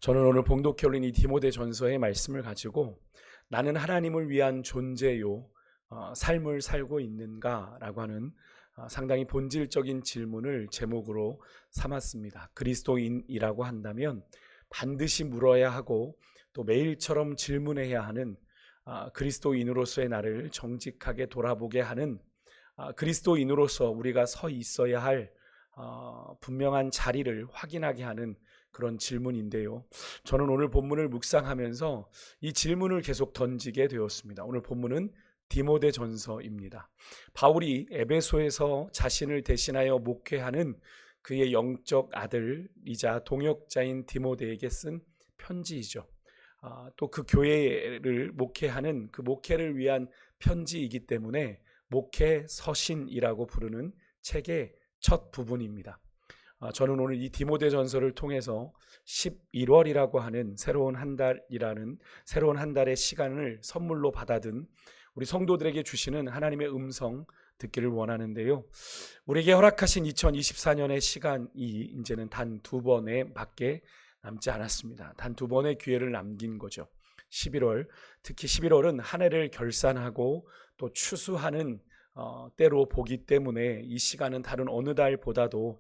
저는 오늘 봉독해 올린 이 디모데전서의 말씀을 가지고 나는 하나님을 위한 존재요, 삶을 살고 있는가라고 하는 상당히 본질적인 질문을 제목으로 삼았습니다. 그리스도인이라고 한다면 반드시 물어야 하고 또 매일처럼 질문해야 하는, 그리스도인으로서의 나를 정직하게 돌아보게 하는, 그리스도인으로서 우리가 서 있어야 할 분명한 자리를 확인하게 하는 그런 질문인데요. 저는 오늘 본문을 묵상하면서 이 질문을 계속 던지게 되었습니다. 오늘 본문은 디모데전서입니다. 바울이 에베소에서 자신을 대신하여 목회하는 그의 영적 아들이자 동역자인 디모데에게 쓴 편지이죠. 또 그 교회를 목회하는 그 목회를 위한 편지이기 때문에 목회 서신이라고 부르는 책의 첫 부분입니다. 저는 오늘 이 디모데전서를 통해서 11월이라고 하는 새로운 한 달의 시간을 선물로 받아든 우리 성도들에게 주시는 하나님의 음성 듣기를 원하는데요. 우리에게 허락하신 2024년의 시간이 이제는 단 2번에 밖에 남지 않았습니다. 단 2번의 기회를 남긴 거죠. 11월, 특히 11월은 한 해를 결산하고 또 추수하는 때로 보기 때문에 이 시간은 다른 어느 달보다도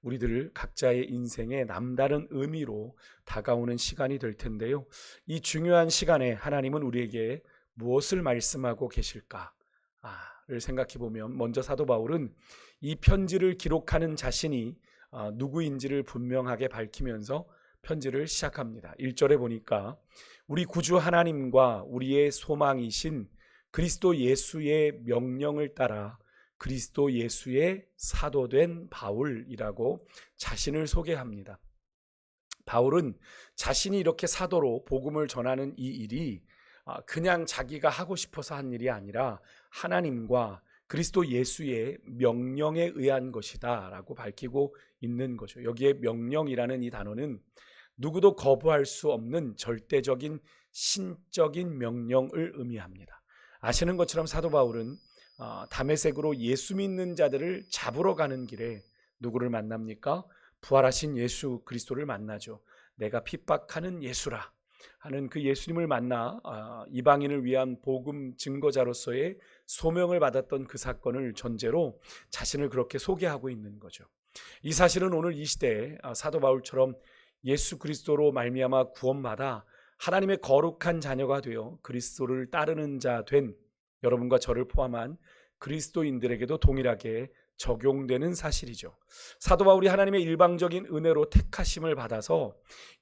우리들 각자의 인생에 남다른 의미로 다가오는 시간이 될 텐데요. 이 중요한 시간에 하나님은 우리에게 무엇을 말씀하고 계실까를 생각해 보면, 먼저 사도 바울은 이 편지를 기록하는 자신이 누구인지를 분명하게 밝히면서 편지를 시작합니다. 1절에 보니까 우리 구주 하나님과 우리의 소망이신 그리스도 예수의 명령을 따라 그리스도 예수의 사도된 바울이라고 자신을 소개합니다. 바울은 자신이 이렇게 사도로 복음을 전하는 이 일이 그냥 자기가 하고 싶어서 한 일이 아니라 하나님과 그리스도 예수의 명령에 의한 것이다 라고 밝히고 있는 거죠. 여기에 명령이라는 이 단어는 누구도 거부할 수 없는 절대적인 신적인 명령을 의미합니다. 아시는 것처럼 사도 바울은 다메섹으로 예수 믿는 자들을 잡으러 가는 길에 누구를 만납니까? 부활하신 예수 그리스도를 만나죠. 내가 핍박하는 예수라 하는 그 예수님을 만나 이방인을 위한 복음 증거자로서의 소명을 받았던 그 사건을 전제로 자신을 그렇게 소개하고 있는 거죠. 이 사실은 오늘 이 시대에 사도 바울처럼 예수 그리스도로 말미암아 구원받아 하나님의 거룩한 자녀가 되어 그리스도를 따르는 자 된 여러분과 저를 포함한 그리스도인들에게도 동일하게 적용되는 사실이죠. 사도 바울이 하나님의 일방적인 은혜로 택하심을 받아서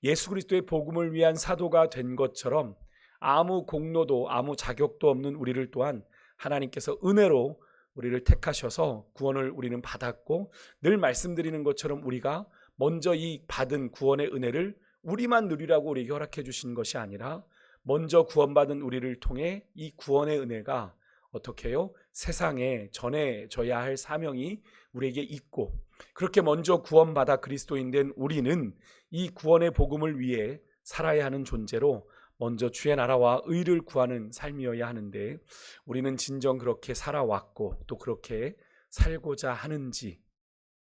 예수 그리스도의 복음을 위한 사도가 된 것처럼 아무 공로도 아무 자격도 없는 우리를 또한 하나님께서 은혜로 우리를 택하셔서 구원을 우리는 받았고, 늘 말씀드리는 것처럼 우리가 먼저 이 받은 구원의 은혜를 우리만 누리라고 우리에게 허락해 주신 것이 아니라 먼저 구원받은 우리를 통해 이 구원의 은혜가 어떻게 해요? 세상에 전해져야 할 사명이 우리에게 있고, 그렇게 먼저 구원받아 그리스도인 된 우리는 이 구원의 복음을 위해 살아야 하는 존재로 먼저 주의 나라와 의를 구하는 삶이어야 하는데, 우리는 진정 그렇게 살아왔고 또 그렇게 살고자 하는지,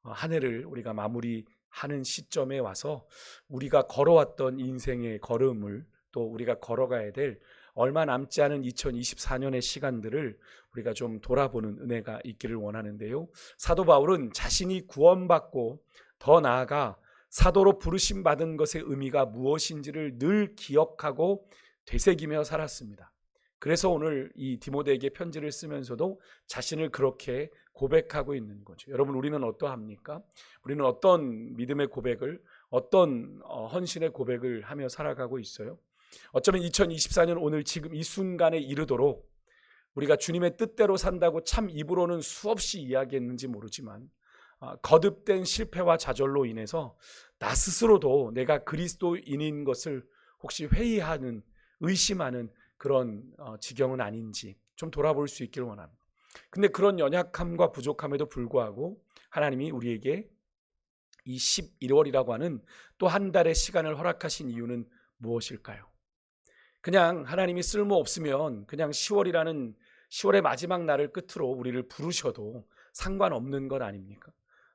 한 해를 우리가 마무리하는 시점에 와서 우리가 걸어왔던 인생의 걸음을, 또 우리가 걸어가야 될 얼마 남지 않은 2024년의 시간들을 우리가 좀 돌아보는 은혜가 있기를 원하는데요. 사도 바울은 자신이 구원받고 더 나아가 사도로 부르심 받은 것의 의미가 무엇인지를 늘 기억하고 되새기며 살았습니다. 그래서 오늘 이 디모데에게 편지를 쓰면서도 자신을 그렇게 고백하고 있는 거죠. 여러분, 우리는 어떠합니까? 우리는 어떤 믿음의 고백을, 어떤 헌신의 고백을 하며 살아가고 있어요? 어쩌면 2024년 오늘 지금 이 순간에 이르도록 우리가 주님의 뜻대로 산다고 참 입으로는 수없이 이야기했는지 모르지만, 거듭된 실패와 좌절로 인해서 나 스스로도 내가 그리스도인인 것을 혹시 회의하는, 의심하는 그런 지경은 아닌지 좀 돌아볼 수 있기를 원합니다. 근데 그런 연약함과 부족함에도 불구하고 하나님이 우리에게 이 11월이라고 하는 또 한 달의 시간을 허락하신 이유는 무엇일까요? 그냥 하나님이 쓸모없으면 그냥 10월의 마지막 날을 끝으로 우리를 부르셔도 상관없는 것 아닙니까?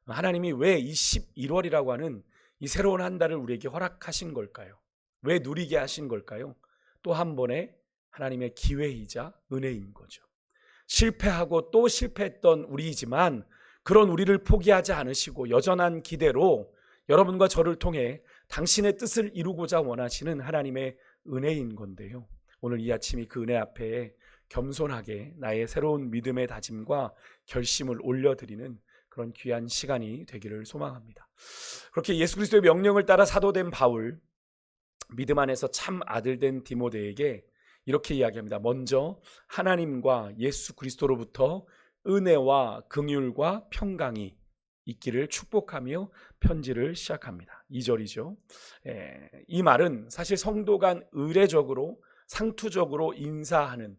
하나님이 왜 이 11월이라고 하는 이 새로운 한 달을 우리에게 허락하신 걸까요? 왜 누리게 하신 걸까요? 또 한 번의 하나님의 기회이자 은혜인 거죠. 실패하고 또 실패했던 우리이지만 그런 우리를 포기하지 않으시고 여전한 기대로 여러분과 저를 통해 당신의 뜻을 이루고자 원하시는 하나님의 은혜인 건데요. 오늘 이 아침이 그 은혜 앞에 겸손하게 나의 새로운 믿음의 다짐과 결심을 올려드리는 그런 귀한 시간이 되기를 소망합니다. 그렇게 예수 그리스도의 명령을 따라 사도된 바울, 믿음 안에서 참 아들된 디모데에게 이렇게 이야기합니다. 먼저 하나님과 예수 그리스도로부터 은혜와 긍휼과 평강이 있기를 축복하며 편지를 시작합니다. 2절이죠. 이 말은 사실 성도 간 의례적으로 상투적으로 인사하는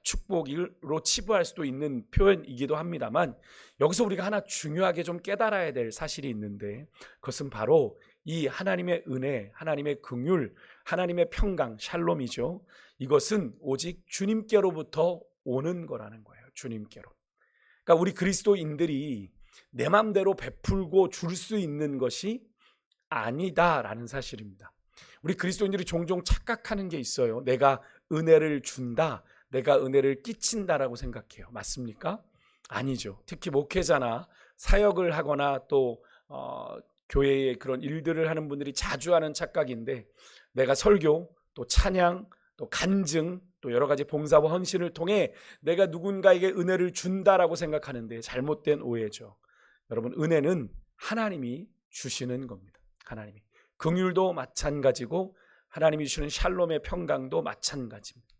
축복으로 치부할 수도 있는 표현이기도 합니다만, 여기서 우리가 하나 중요하게 좀 깨달아야 될 사실이 있는데, 그것은 바로 이 하나님의 은혜, 하나님의 긍휼, 하나님의 평강, 샬롬이죠. 이것은 오직 주님께로부터 오는 거라는 거예요. 주님께로. 그러니까 우리 그리스도인들이 내 맘대로 베풀고 줄 수 있는 것이 아니다라는 사실입니다. 우리 그리스도인들이 종종 착각하는 게 있어요. 내가 은혜를 준다, 내가 은혜를 끼친다라고 생각해요. 맞습니까? 아니죠. 특히 목회자나 사역을 하거나 또 교회의 그런 일들을 하는 분들이 자주 하는 착각인데, 내가 설교, 또 찬양, 또 간증, 또 여러 가지 봉사와 헌신을 통해 내가 누군가에게 은혜를 준다라고 생각하는데 잘못된 오해죠. 여러분, 은혜는 하나님이 주시는 겁니다. 하나님이. 긍휼도 마찬가지고 하나님이 주시는 샬롬의 평강도 마찬가지입니다.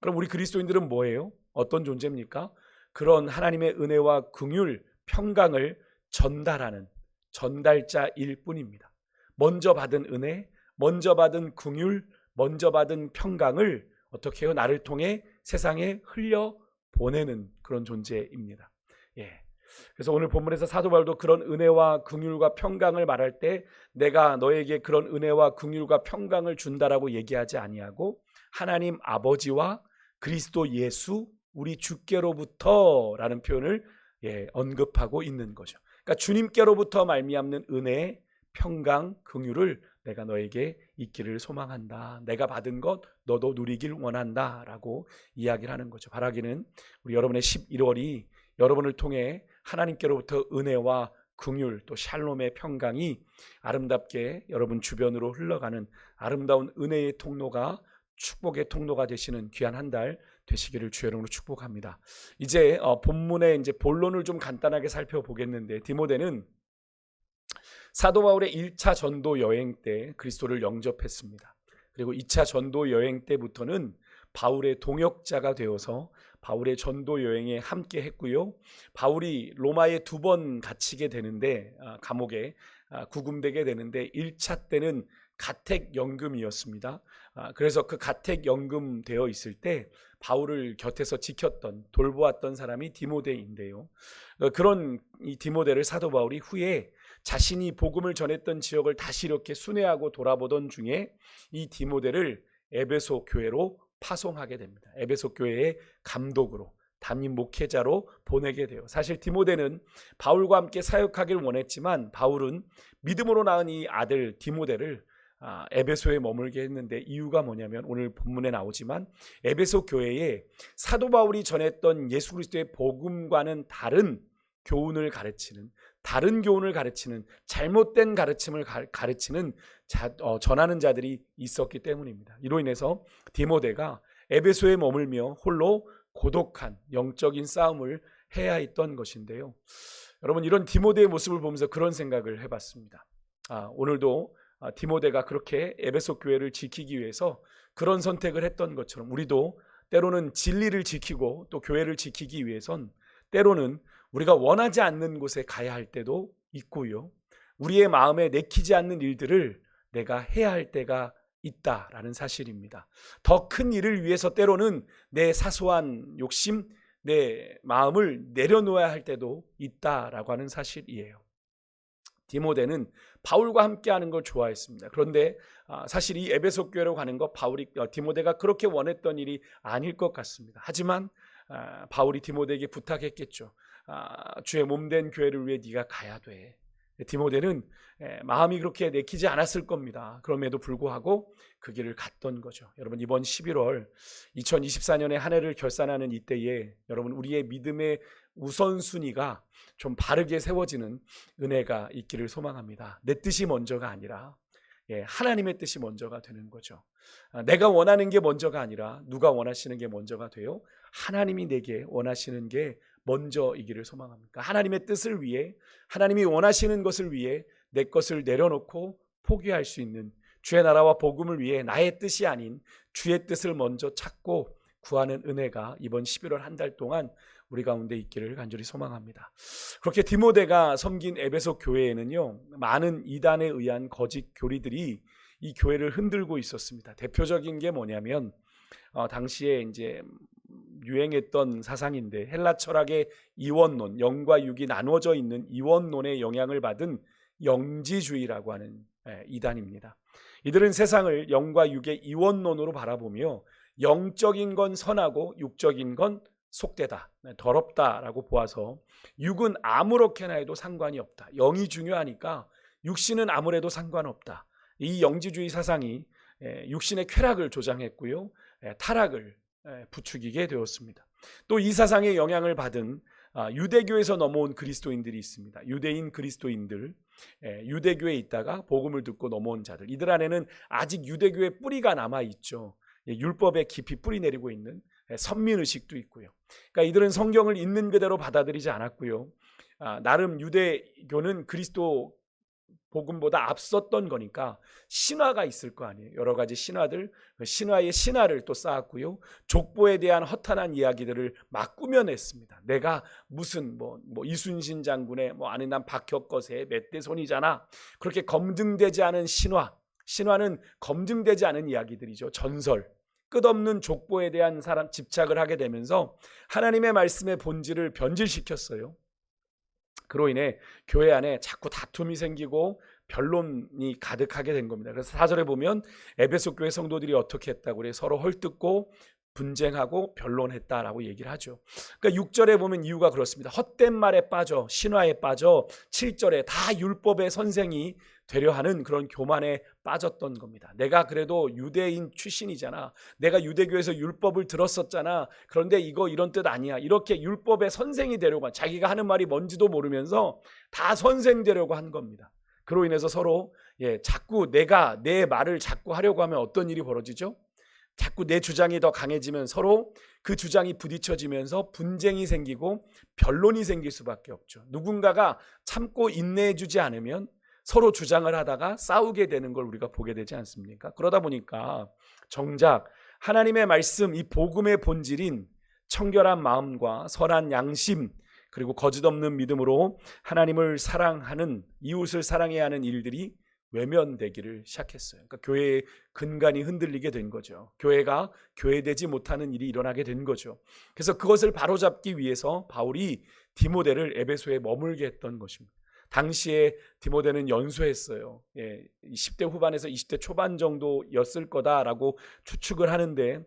그럼 우리 그리스도인들은 뭐예요? 어떤 존재입니까? 그런 하나님의 은혜와 긍휼, 평강을 전달하는 전달자일 뿐입니다. 먼저 받은 은혜, 먼저 받은 긍휼, 먼저 받은 평강을 어떻게 해요? 나를 통해 세상에 흘려 보내는 그런 존재입니다. 그래서 오늘 본문에서 사도 바울도 그런 은혜와 긍휼과 평강을 말할 때 내가 너에게 그런 은혜와 긍휼과 평강을 준다라고 얘기하지 아니하고 하나님 아버지와 그리스도 예수 우리 주께로부터라는 표현을 언급하고 있는 거죠. 그러니까 주님께로부터 말미암는 은혜, 평강, 긍휼을 내가 너에게 있기를 소망한다. 내가 받은 것 너도 누리길 원한다라고 이야기를 하는 거죠. 바라기는 우리 여러분의 11월이 여러분을 통해 하나님께로부터 은혜와 긍휼 또 샬롬의 평강이 아름답게 여러분 주변으로 흘러가는 아름다운 은혜의 통로가 축복의 통로가 되시는 귀한 한 달 되시기를 주의 이름으로 축복합니다. 이제 본문의 이제 본론을 좀 간단하게 살펴보겠는데, 디모데는 사도 바울의 1차 전도 여행 때 그리스도를 영접했습니다. 그리고 2차 전도 여행 때부터는 바울의 동역자가 되어서 바울의 전도 여행에 함께 했고요. 바울이 로마에 2번 갇히게 되는데 감옥에 구금되게 되는데 1차 때는 가택연금이었습니다. 그래서 그 가택연금 되어 있을 때 바울을 곁에서 지켰던 돌보았던 사람이 디모데인데요. 그런 이 디모데를 사도 바울이 후에 자신이 복음을 전했던 지역을 다시 이렇게 순회하고 돌아보던 중에 이 디모데를 에베소 교회로 파송하게 됩니다. 에베소 교회의 감독으로 담임 목회자로 보내게 돼요. 사실 디모데는 바울과 함께 사역하길 원했지만 바울은 믿음으로 낳은 이 아들 디모데를 에베소에 머물게 했는데, 이유가 뭐냐면 오늘 본문에 나오지만 에베소 교회에 사도 바울이 전했던 예수 그리스도의 복음과는 다른 교훈을 가르치는, 다른 교훈을 가르치는, 잘못된 가르침을 가르치는 전하는 자들이 있었기 때문입니다. 이로 인해서 디모데가 에베소에 머물며 홀로 고독한 영적인 싸움을 해야 했던 것인데요. 여러분, 이런 디모데의 모습을 보면서 그런 생각을 해봤습니다. 오늘도 디모데가 그렇게 에베소 교회를 지키기 위해서 그런 선택을 했던 것처럼 우리도 때로는 진리를 지키고 또 교회를 지키기 위해선 때로는 우리가 원하지 않는 곳에 가야 할 때도 있고요. 우리의 마음에 내키지 않는 일들을 내가 해야 할 때가 있다라는 사실입니다. 더 큰 일을 위해서 때로는 내 사소한 욕심, 내 마음을 내려놓아야 할 때도 있다라고 하는 사실이에요. 디모데는 바울과 함께하는 걸 좋아했습니다. 그런데 사실 이 에베소 교회로 가는 것 디모데가 그렇게 원했던 일이 아닐 것 같습니다. 하지만 바울이 디모데에게 부탁했겠죠. 주의 몸된 교회를 위해 네가 가야 돼. 디모데는 마음이 그렇게 내키지 않았을 겁니다. 그럼에도 불구하고 그 길을 갔던 거죠. 여러분, 이번 11월 2024년의 한 해를 결산하는 이때에 여러분, 우리의 믿음의 우선순위가 좀 바르게 세워지는 은혜가 있기를 소망합니다. 내 뜻이 먼저가 아니라 하나님의 뜻이 먼저가 되는 거죠. 내가 원하는 게 먼저가 아니라 누가 원하시는 게 먼저가 돼요? 하나님이 내게 원하시는 게 먼저이기를 소망합니다. 하나님의 뜻을 위해, 하나님이 원하시는 것을 위해 내 것을 내려놓고 포기할 수 있는, 주의 나라와 복음을 위해 나의 뜻이 아닌 주의 뜻을 먼저 찾고 구하는 은혜가 이번 11월 한 달 동안 우리 가운데 있기를 간절히 소망합니다. 그렇게 디모데가 섬긴 에베소 교회에는요, 많은 이단에 의한 거짓 교리들이 이 교회를 흔들고 있었습니다. 대표적인 게 뭐냐면 당시에 이제 유행했던 사상인데, 헬라 철학의 이원론, 영과 육이 나누어져 있는 이원론의 영향을 받은 영지주의라고 하는 이단입니다. 이들은 세상을 영과 육의 이원론으로 바라보며 영적인 건 선하고 육적인 건 속되다, 더럽다라고 보아서 육은 아무렇게나 해도 상관이 없다, 영이 중요하니까 육신은 아무래도 상관없다, 이 영지주의 사상이 육신의 쾌락을 조장했고요, 타락을 부추기게 되었습니다. 또 이 사상의 영향을 받은 유대교에서 넘어온 그리스도인들이 있습니다. 유대인 그리스도인들, 유대교에 있다가 복음을 듣고 넘어온 자들, 이들 안에는 아직 유대교의 뿌리가 남아있죠. 율법에 깊이 뿌리 내리고 있는 선민의식도 있고요. 그러니까 이들은 성경을 있는 그대로 받아들이지 않았고요. 나름 유대교는 그리스도 복음보다 앞섰던 거니까 신화가 있을 거 아니에요. 여러 가지 신화들, 신화의 신화를 또 쌓았고요. 족보에 대한 허탄한 이야기들을 막 꾸며냈습니다. 내가 무슨 뭐 이순신 장군의 아니 난 박혁거세의 멧돼손이잖아. 그렇게 검증되지 않은 신화는 검증되지 않은 이야기들이죠. 전설, 끝없는 족보에 대한 집착을 하게 되면서 하나님의 말씀의 본질을 변질시켰어요. 그로 인해 교회 안에 자꾸 다툼이 생기고 변론이 가득하게 된 겁니다. 그래서 4절에 보면 에베소 교회 성도들이 어떻게 했다고 그래? 서로 헐뜯고 분쟁하고 변론했다라고 얘기를 하죠. 그러니까 6절에 보면 이유가 그렇습니다. 헛된 말에 빠져, 신화에 빠져 7절에 다 율법의 선생이 되려 하는 그런 교만에 빠졌던 겁니다. 내가 그래도 유대인 출신이잖아, 내가 유대교에서 율법을 들었었잖아, 그런데 이거 이런 뜻 아니야, 이렇게 율법의 선생이 되려고, 자기가 하는 말이 뭔지도 모르면서 다 선생 되려고 한 겁니다. 그로 인해서 서로 자꾸 내가 내 말을 자꾸 하려고 하면 어떤 일이 벌어지죠? 자꾸 내 주장이 더 강해지면 서로 그 주장이 부딪혀지면서 분쟁이 생기고 변론이 생길 수밖에 없죠. 누군가가 참고 인내해 주지 않으면 서로 주장을 하다가 싸우게 되는 걸 우리가 보게 되지 않습니까? 그러다 보니까 정작 하나님의 말씀, 이 복음의 본질인 청결한 마음과 선한 양심, 그리고 거짓없는 믿음으로 하나님을 사랑하는, 이웃을 사랑해야 하는 일들이 외면되기를 시작했어요. 그러니까 교회의 근간이 흔들리게 된 거죠. 교회가 교회되지 못하는 일이 일어나게 된 거죠. 그래서 그것을 바로잡기 위해서 바울이 디모데를 에베소에 머물게 했던 것입니다. 당시에 디모데는 연소했어요. 10대 후반에서 20대 초반 정도였을 거다라고 추측을 하는데,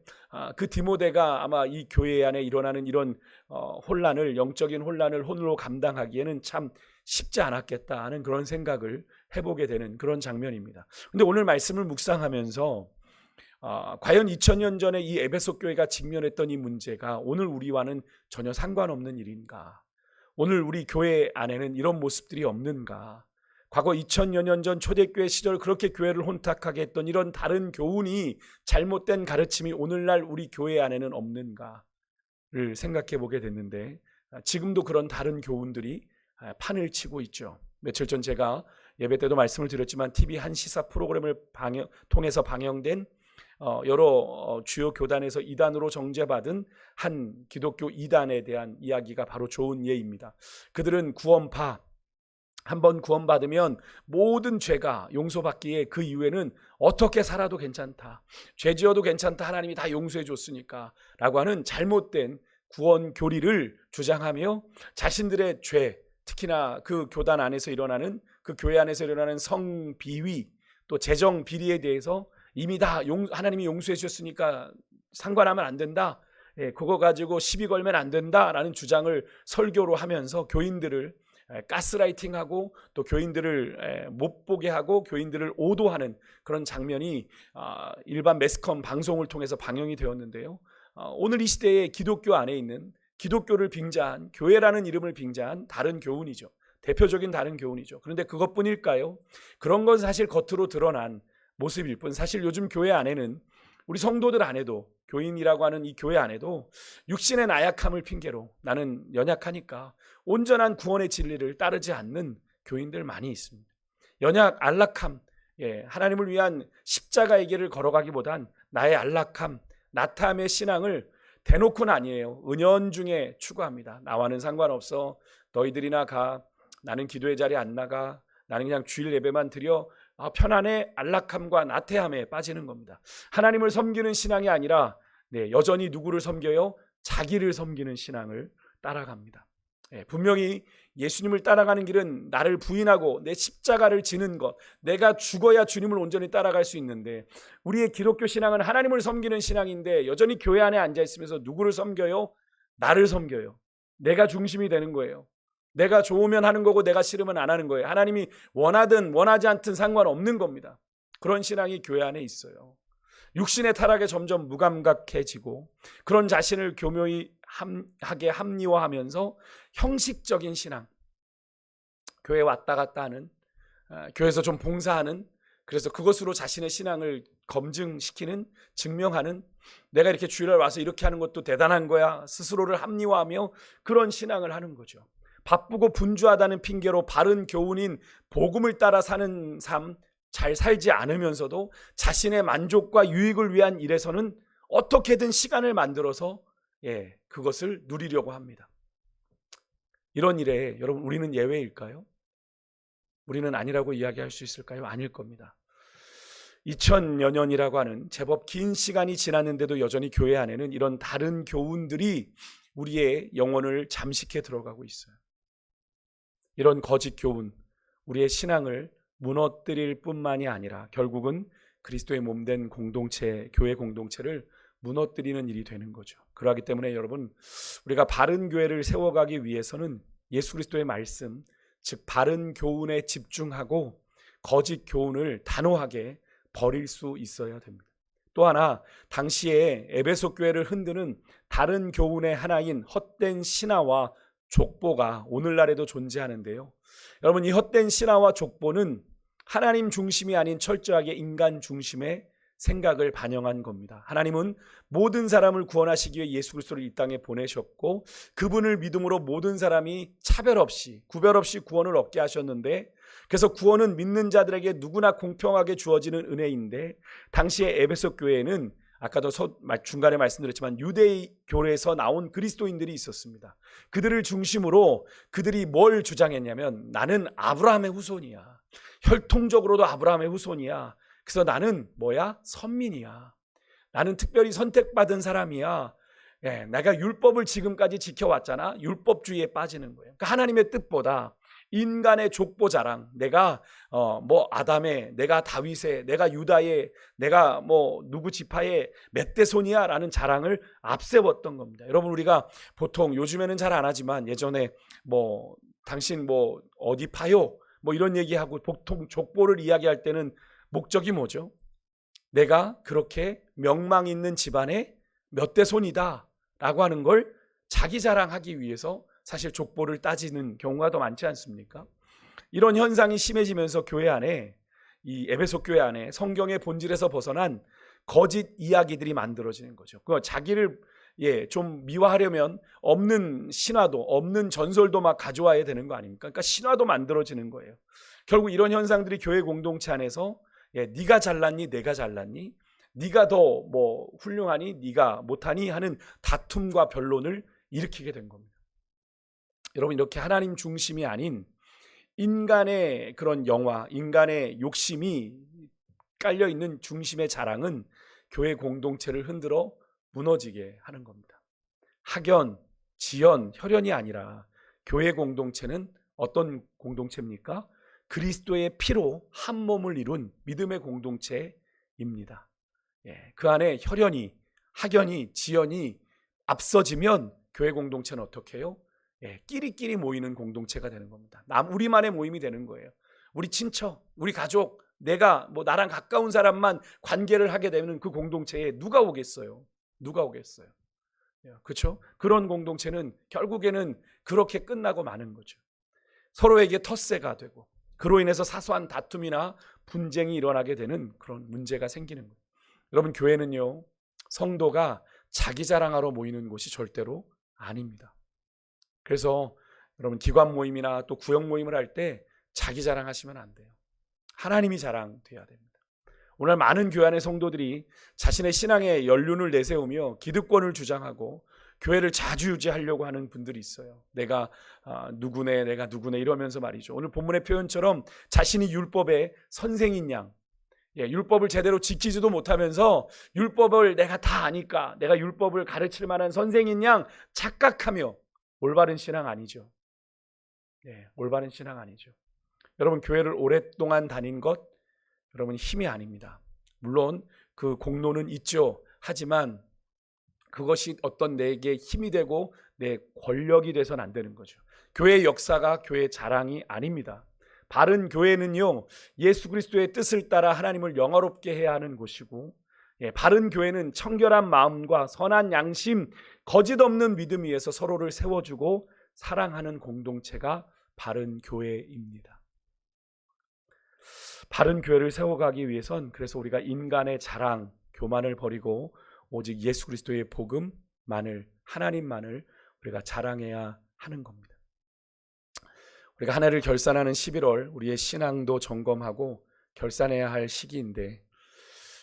그 디모데가 아마 이 교회 안에 일어나는 이런 혼란을, 영적인 혼란을 홀로 감당하기에는 참 쉽지 않았겠다 하는 그런 생각을 해보게 되는 그런 장면입니다. 근데 오늘 말씀을 묵상하면서 과연 2000년 전에 이 에베소 교회가 직면했던 이 문제가 오늘 우리와는 전혀 상관없는 일인가? 오늘 우리 교회 안에는 이런 모습들이 없는가? 과거 2000여 년 전 초대교회 시절 그렇게 교회를 혼탁하게 했던 이런 다른 교훈이, 잘못된 가르침이 오늘날 우리 교회 안에는 없는가를 생각해 보게 됐는데, 지금도 그런 다른 교훈들이 판을 치고 있죠. 며칠 전 제가 예배 때도 말씀을 드렸지만 TV 한 시사 프로그램을 통해서 방영된 여러 주요 교단에서 이단으로 정죄받은 한 기독교 이단에 대한 이야기가 바로 좋은 예입니다. 그들은 구원파, 한번 구원받으면 모든 죄가 용서받기에 그 이후에는 어떻게 살아도 괜찮다, 죄 지어도 괜찮다, 하나님이 다 용서해 줬으니까 라고 하는 잘못된 구원 교리를 주장하며 자신들의 죄, 특히나 그 교단 안에서 일어나는, 그 교회 안에서 일어나는 성비위, 또 재정 비리에 대해서 이미 다 하나님이 용서해 주셨으니까 상관하면 안 된다, 그거 가지고 시비 걸면 안 된다라는 주장을 설교로 하면서 교인들을 가스라이팅하고 또 교인들을 못 보게 하고 교인들을 오도하는 그런 장면이 일반 매스컴 방송을 통해서 방영이 되었는데요. 오늘 이 시대에 기독교 안에 있는 기독교를 빙자한 교회라는 이름을 빙자한 다른 교훈이죠. 대표적인 다른 교훈이죠. 그런데 그것뿐일까요? 그런 건 사실 겉으로 드러난 모습일 뿐 사실 요즘 교회 안에는 우리 성도들 안에도 교인이라고 하는 이 교회 안에도 육신의 나약함을 핑계로 나는 연약하니까 온전한 구원의 진리를 따르지 않는 교인들 많이 있습니다. 연약, 안락함, 하나님을 위한 십자가의 길을 걸어가기보단 나의 안락함, 나탐의 신앙을 대놓고는 아니에요. 은연중에 추구합니다. 나와는 상관없어. 너희들이나 가. 나는 기도의 자리에 안 나가. 나는 그냥 주일 예배만 드려. 편안해. 안락함과 나태함에 빠지는 겁니다. 하나님을 섬기는 신앙이 아니라 여전히 누구를 섬겨요? 자기를 섬기는 신앙을 따라갑니다. 분명히 예수님을 따라가는 길은 나를 부인하고 내 십자가를 지는 것, 내가 죽어야 주님을 온전히 따라갈 수 있는데 우리의 기독교 신앙은 하나님을 섬기는 신앙인데 여전히 교회 안에 앉아있으면서 누구를 섬겨요? 나를 섬겨요. 내가 중심이 되는 거예요. 내가 좋으면 하는 거고 내가 싫으면 안 하는 거예요. 하나님이 원하든 원하지 않든 상관없는 겁니다. 그런 신앙이 교회 안에 있어요. 육신의 타락에 점점 무감각해지고 그런 자신을 교묘히 하게 합리화하면서 형식적인 신앙, 교회 왔다 갔다 하는, 교회에서 좀 봉사하는, 그래서 그것으로 자신의 신앙을 검증시키는, 증명하는, 내가 이렇게 주일날 와서 이렇게 하는 것도 대단한 거야 스스로를 합리화하며 그런 신앙을 하는 거죠. 바쁘고 분주하다는 핑계로 바른 교훈인 복음을 따라 사는 삶 잘 살지 않으면서도 자신의 만족과 유익을 위한 일에서는 어떻게든 시간을 만들어서 그것을 누리려고 합니다. 이런 일에 여러분 우리는 예외일까요? 우리는 아니라고 이야기할 수 있을까요? 아닐 겁니다. 2000여 년이라고 하는 제법 긴 시간이 지났는데도 여전히 교회 안에는 이런 다른 교훈들이 우리의 영혼을 잠식해 들어가고 있어요. 이런 거짓 교훈, 우리의 신앙을 무너뜨릴 뿐만이 아니라 결국은 그리스도의 몸된 공동체, 교회 공동체를 무너뜨리는 일이 되는 거죠. 그러기 때문에 여러분 우리가 바른 교회를 세워가기 위해서는 예수 그리스도의 말씀, 즉 바른 교훈에 집중하고 거짓 교훈을 단호하게 버릴 수 있어야 됩니다. 또 하나, 당시에 에베소 교회를 흔드는 다른 교훈의 하나인 헛된 신화와 족보가 오늘날에도 존재하는데요. 여러분 이 헛된 신화와 족보는 하나님 중심이 아닌 철저하게 인간 중심의 생각을 반영한 겁니다. 하나님은 모든 사람을 구원하시기 위해 예수 그리스도를 이 땅에 보내셨고 그분을 믿음으로 모든 사람이 차별 없이 구별 없이 구원을 얻게 하셨는데, 그래서 구원은 믿는 자들에게 누구나 공평하게 주어지는 은혜인데 당시에 에베소 교회에는 아까도 중간에 말씀드렸지만 유대교에서 나온 그리스도인들이 있었습니다. 그들을 중심으로 그들이 뭘 주장했냐면 나는 아브라함의 후손이야. 혈통적으로도 아브라함의 후손이야. 그래서 나는 선민이야. 나는 특별히 선택받은 사람이야. 내가 율법을 지금까지 지켜왔잖아. 율법주의에 빠지는 거예요. 그러니까 하나님의 뜻보다 인간의 족보 자랑, 내가 아담의, 내가 다윗의, 내가 유다의, 내가 누구 지파의 몇 대 손이야 라는 자랑을 앞세웠던 겁니다. 여러분 우리가 보통 요즘에는 잘 안 하지만 예전에 당신 어디 파요? 이런 얘기하고 보통 족보를 이야기할 때는 목적이 뭐죠? 내가 그렇게 명망 있는 집안의 몇 대 손이다 라고 하는 걸 자기 자랑하기 위해서 사실 족보를 따지는 경우가 더 많지 않습니까? 이런 현상이 심해지면서 교회 안에, 이 에베소 교회 안에 성경의 본질에서 벗어난 거짓 이야기들이 만들어지는 거죠. 자기를 좀 미화하려면 없는 신화도 없는 전설도 막 가져와야 되는 거 아닙니까? 그러니까 신화도 만들어지는 거예요. 결국 이런 현상들이 교회 공동체 안에서 네가 잘났니 내가 잘났니, 네가 더 훌륭하니 네가 못하니 하는 다툼과 변론을 일으키게 된 겁니다. 여러분 이렇게 하나님 중심이 아닌 인간의 그런 영화, 인간의 욕심이 깔려있는 중심의 자랑은 교회 공동체를 흔들어 무너지게 하는 겁니다. 학연, 지연, 혈연이 아니라 교회 공동체는 어떤 공동체입니까? 그리스도의 피로 한 몸을 이룬 믿음의 공동체입니다. 그 안에 혈연이, 학연이, 지연이 앞서지면 교회 공동체는 어떻게 해요? 끼리끼리 모이는 공동체가 되는 겁니다. 우리만의 모임이 되는 거예요. 우리 친척, 우리 가족, 내가 나랑 가까운 사람만 관계를 하게 되면 그 공동체에 누가 오겠어요? 누가 오겠어요? 그렇죠? 그런 공동체는 결국에는 그렇게 끝나고 마는 거죠. 서로에게 텃세가 되고 그로 인해서 사소한 다툼이나 분쟁이 일어나게 되는 그런 문제가 생기는 거예요. 여러분, 교회는요, 성도가 자기 자랑하러 모이는 곳이 절대로 아닙니다. 그래서 여러분, 기관 모임이나 또 구역 모임을 할 때 자기 자랑하시면 안 돼요. 하나님이 자랑돼야 됩니다. 오늘 많은 교회 안의 성도들이 자신의 신앙에 연륜을 내세우며 기득권을 주장하고 교회를 자주유지하려고 하는 분들이 있어요. 내가 누구네 이러면서 말이죠. 오늘 본문의 표현처럼 자신이 율법의 선생인 양, 율법을 제대로 지키지도 못하면서 율법을 내가 다 아니까 내가 율법을 가르칠 만한 선생인 양 착각하며 올바른 신앙 아니죠. 올바른 신앙 아니죠. 여러분, 교회를 오랫동안 다닌 것 여러분 힘이 아닙니다. 물론 그 공로는 있죠. 하지만 그것이 어떤 내게 힘이 되고 내 권력이 돼서는 안 되는 거죠. 교회의 역사가 교회의 자랑이 아닙니다. 바른 교회는요, 예수 그리스도의 뜻을 따라 하나님을 영화롭게 해야 하는 곳이고, 바른 교회는 청결한 마음과 선한 양심, 거짓 없는 믿음 위에서 서로를 세워주고 사랑하는 공동체가 바른 교회입니다. 바른 교회를 세워가기 위해선 그래서 우리가 인간의 자랑, 교만을 버리고 오직 예수 그리스도의 복음만을, 하나님만을 우리가 자랑해야 하는 겁니다. 우리가 한 해를 결산하는 11월, 우리의 신앙도 점검하고 결산해야 할 시기인데,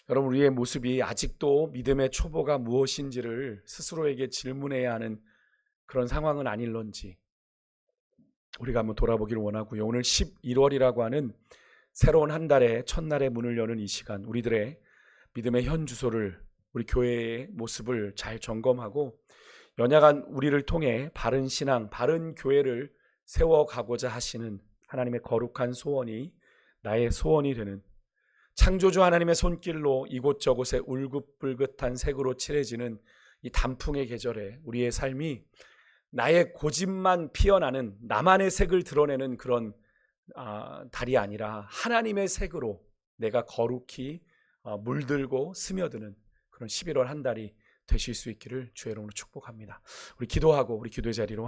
여러분, 우리의 모습이 아직도 믿음의 초보가 무엇인지를 스스로에게 질문해야 하는 그런 상황은 아닐런지 우리가 한번 돌아보기를 원하고요. 오늘 11월이라고 하는 새로운 한 달의 첫날의 문을 여는 이 시간, 우리들의 믿음의 현 주소를, 우리 교회의 모습을 잘 점검하고 연약한 우리를 통해 바른 신앙, 바른 교회를 세워가고자 하시는 하나님의 거룩한 소원이 나의 소원이 되는, 창조주 하나님의 손길로 이곳저곳에 울긋불긋한 색으로 칠해지는 이 단풍의 계절에 우리의 삶이 나의 고집만 피어나는, 나만의 색을 드러내는 그런 달이 아니라 하나님의 색으로 내가 거룩히 물들고 스며드는 그런 11월 한 달이 되실 수 있기를 주의 이름으로 축복합니다. 우리 기도하고 우리 기도의 자리로